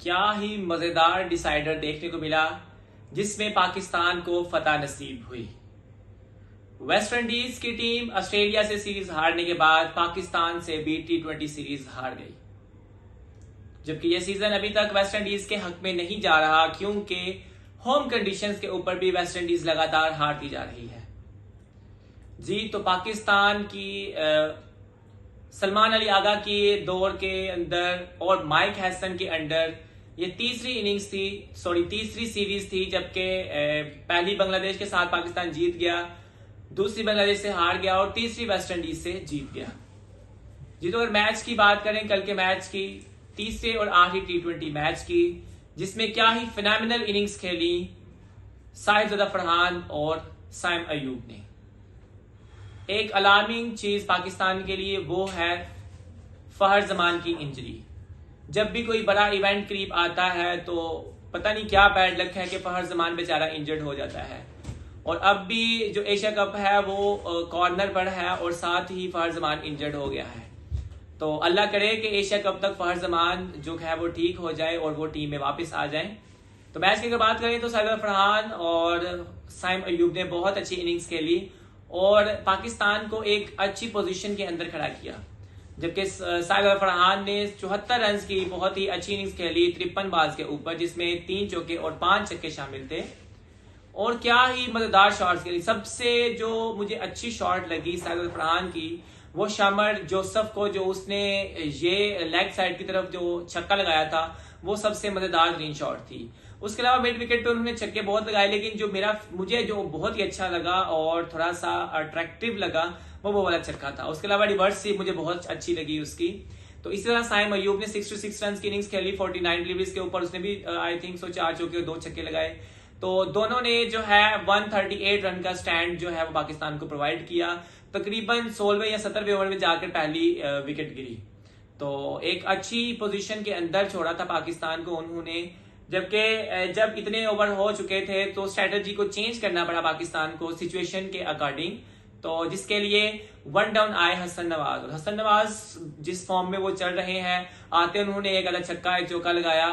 क्या ही मजेदार डिसाइडर देखने को मिला जिसमें पाकिस्तान को फतह नसीब हुई। वेस्ट इंडीज की टीम ऑस्ट्रेलिया से सीरीज हारने के बाद पाकिस्तान से भी T20 सीरीज हार गई, जबकि यह सीजन अभी तक वेस्ट इंडीज के हक में नहीं जा रहा, क्योंकि होम कंडीशंस के ऊपर भी वेस्ट इंडीज लगातार हारती जा रही है। जी, तो पाकिस्तान की सलमान अली आगा के दौर के अंदर और माइक हैसन के अंडर ये तीसरी सीरीज थी, जबकि पहली बांग्लादेश के साथ पाकिस्तान जीत गया, दूसरी बांग्लादेश से हार गया और तीसरी वेस्ट इंडीज से जीत गया। जी, तो अगर मैच की बात करें, कल के मैच की, तीसरे और आखिरी T20 मैच की, जिसमें क्या ही फिनोमिनल इनिंग्स खेली साहिबजादा फरहान और साइम अयूब ने। एक अलार्मिंग चीज पाकिस्तान के लिए वो है फहर जमान की इंजरी। जब भी कोई बड़ा इवेंट करीब आता है तो पता नहीं क्या बैड लक है कि फहर जमान बेचारा इंजर्ड हो जाता है। और अब भी जो एशिया कप है वो कॉर्नर पर है और साथ ही फहर जमान इंजर्ड हो गया है। तो अल्लाह करे कि एशिया कप तक फहर जमान जो है वो ठीक हो जाए और वो टीम में वापस आ जाए। तो मैच की अगर बात करें तो साहिबजादा फरहान और साइम अयूब ने बहुत अच्छी इनिंग्स खेली और पाकिस्तान को एक अच्छी पोजीशन के अंदर खड़ा किया, जबकि साहिबजादा फरहान ने 74 रन की बहुत ही अच्छी इनिंग्स खेली 53 बाल्स के ऊपर, जिसमें 3 चौके और 5 छक्के शामिल थे। और क्या ही मजेदार शॉट्स खेली। सबसे जो मुझे अच्छी शॉट लगी साहिबजादा फरहान की वो शामर जोसफ को, जो उसने ये लेग साइड की तरफ जो छक्का लगाया था, वो सबसे मजेदार ग्रीन शॉट थी। उसके अलावा मिड विकेट पे उन्होंने छक्के बहुत लगाए, लेकिन मुझे जो बहुत ही अच्छा लगा और थोड़ा सा अट्रैक्टिव लगा वो वाला छक्का था। उसके अलावा रिवर्स से मुझे बहुत अच्छी लगी उसकी। तो इसी तरह साइम अयूब ने 66 रन की इनिंग्स खेली 49 डिलीवरीज के ऊपर, उसने भी आई थिंक 4 चौके और 2 छक्के लगाए। तो दोनों ने जो है 138 रन का स्टैंड जो है वो पाकिस्तान को प्रोवाइड किया। तकरीबन 16वें या 17वें ओवर में जाकर पहली विकेट गिरी। तो एक अच्छी पोजीशन के अंदर छोड़ा था पाकिस्तान को उन्होंने, जबकि जब इतने ओवर हो चुके थे तो स्ट्रेटजी को चेंज करना पड़ा पाकिस्तान को सिचुएशन के अकॉर्डिंग। तो जिसके लिए 1 डाउन आए हसन नवाज, और हसन नवाज जिस फॉर्म में वो चल रहे हैं, आते उन्होंने एक अलग छक्का एक चौका लगाया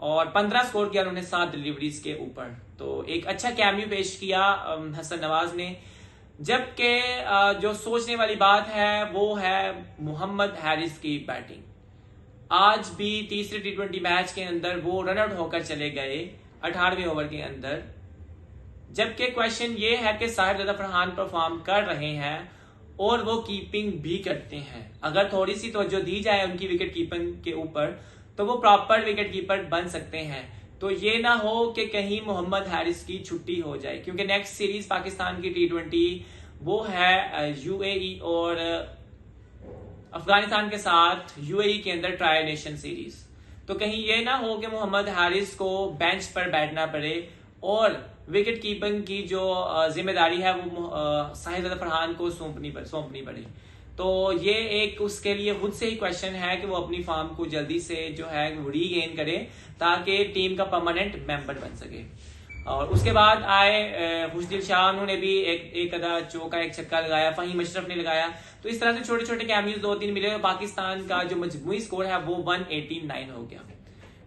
और 15 स्कोर किया उन्होंने 7 डिलीवरीज के ऊपर। तो एक अच्छा कैमियो पेश किया हसन नवाज ने। जबकि जो सोचने वाली बात है वो है मोहम्मद हैरिस की बैटिंग। आज भी तीसरे T20 मैच के अंदर वो रन आउट होकर चले गए 18वें ओवर के अंदर। जबकि क्वेश्चन ये है कि साहिबजादा फरहान परफॉर्म कर रहे हैं और वो कीपिंग भी करते हैं। अगर थोड़ी सी तवज्जो दी जाए उनकी विकेट कीपिंग के ऊपर तो वो प्रॉपर विकेट कीपर बन सकते हैं। तो ये ना हो कि कहीं मोहम्मद हैरिस की छुट्टी हो जाए, क्योंकि नेक्स्ट सीरीज पाकिस्तान की T20 वो है UAE और अफगानिस्तान के साथ UAE के अंदर ट्राई नेशन सीरीज। तो कहीं ये ना हो कि मोहम्मद हारिस को बेंच पर बैठना पड़े और विकेट कीपिंग की जो जिम्मेदारी है वो साहिबजादा फरहान को सौंपनी पड़े। तो ये एक उसके लिए खुद से ही क्वेश्चन है कि वो अपनी फॉर्म को जल्दी से जो है रीगेन करे ताकि टीम का परमानेंट मेंबर बन सके। और उसके बाद आए खुशदिल शाह, उन्होंने भी एक आधा चौका एक छक्का लगाया, फहीम अशरफ ने लगाया। तो इस तरह से छोटे छोटे कैमियोज 2-3 मिले और पाकिस्तान का जो मजमूई स्कोर है वो 189 हो गया।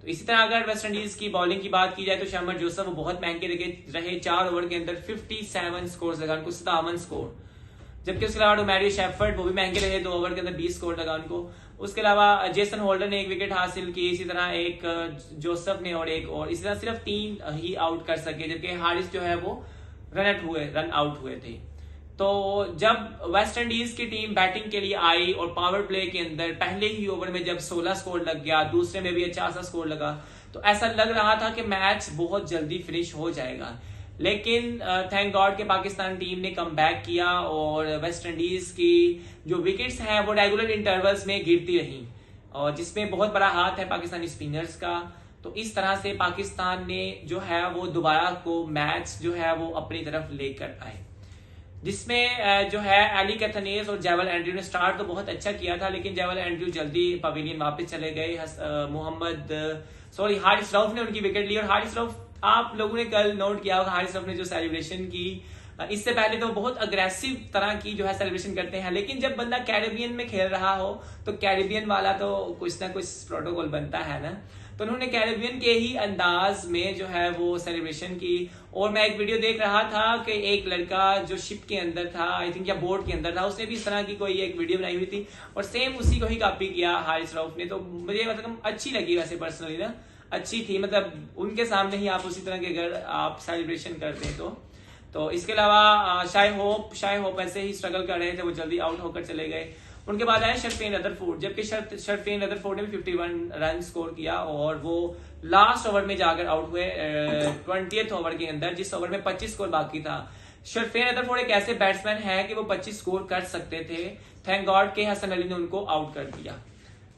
तो इसी तरह अगर वेस्ट इंडीज की बॉलिंग की बात की जाए तो शामर जोसफ वो बहुत महंगे रहे 4 ओवर के अंदर 57 स्कोर लगा उनको, 57 स्कोर। जबकि उसके अलावा मैरी शेफर्ड वो भी महंगे रहे, 2 ओवर के अंदर 20 स्कोर लगा उनको। उसके अलावा जेसन होल्डर ने 1 विकेट हासिल की, इसी तरह एक जोसफ ने और एक और, इसी तरह सिर्फ 3 ही आउट कर सके, जबकि हारिस जो है वो रन आउट हुए थे। तो जब वेस्ट इंडीज की टीम बैटिंग के लिए आई और पावर प्ले के अंदर पहले ही ओवर में जब 16 स्कोर लग गया, दूसरे में भी अच्छा सा स्कोर लगा, तो ऐसा लग रहा था कि मैच बहुत जल्दी फिनिश हो जाएगा। लेकिन थैंक गॉड के पाकिस्तान टीम ने कम बैक किया और वेस्ट इंडीज की जो विकेट्स हैं वो रेगुलर इंटरवल्स में गिरती रही, और जिसमें बहुत बड़ा हाथ है पाकिस्तानी स्पिनर्स का। तो इस तरह से पाकिस्तान ने जो है वो दोबारा को मैच जो है वो अपनी तरफ लेकर आए, जिसमें जो है एली कैथनेस और जेवल एंड्रयू ने स्टार्ट तो बहुत अच्छा किया था, लेकिन जेवल एंड्रयू जल्दी पवेलियन वापस चले गए। हारिस रऊफ ने उनकी विकेट ली। और हारिस रऊफ, आप लोगों ने कल नोट किया होगा, हारिस रऊफ ने जो सेलिब्रेशन की, इससे पहले तो बहुत अग्रेसिव तरह की जो है सेलिब्रेशन करते हैं, लेकिन जब बंदा कैरेबियन में खेल रहा हो तो कैरेबियन वाला तो कुछ ना कुछ प्रोटोकॉल बनता है ना। तो उन्होंने कैरेबियन के ही अंदाज में जो है वो सेलिब्रेशन की। और मैं एक वीडियो देख रहा था कि एक लड़का जो शिप के अंदर था, आई थिंक या बोट के अंदर था, उसने भी इस तरह की कोई एक वीडियो बनाई हुई थी और सेम उसी को ही कॉपी किया हारिस रऊफ ने। तो मुझे मतलब अच्छी लगी वैसे पर्सनली ना, अच्छी थी, मतलब उनके सामने ही आप उसी तरह के अगर आप सेलिब्रेशन करते हैं तो इसके अलावा शाय होप ऐसे ही स्ट्रगल कर रहे थे, वो जल्दी आउट होकर चले गए। उनके बाद आए शर्फेन रदरफोर्ड, जबकि शर्फेन रदरफोर्ड ने भी 51 रन स्कोर किया और वो लास्ट ओवर में जाकर आउट हुए 20th ओवर के अंदर, जिस ओवर में 25 स्कोर बाकी था। शर्फेन रदरफोर्ड एक ऐसे बैट्समैन है कि वो 25 स्कोर कर सकते थे, थैंक गॉड के हसन अली ने उनको आउट कर दिया।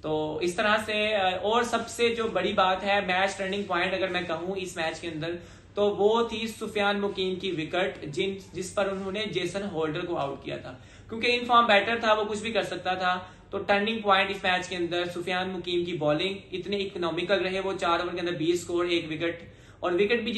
तो इस तरह से, और सबसे जो बड़ी बात है मैच टर्निंग पॉइंट अगर मैं कहूं इस मैच के अंदर, तो वो थी सुफियान मुकीम की विकेट जिस पर उन्होंने जेसन होल्डर को आउट किया था। क्योंकि इन फॉर्म बैटर था, वो कुछ भी कर सकता था। तो टर्निंग पॉइंट इस मैच के अंदर सुफियान मुकीम की बॉलिंग इतने इकोनॉमिकल रहे, वो 4 ओवर के अंदर 20 स्कोर, 1 विकेट, और विकेट भी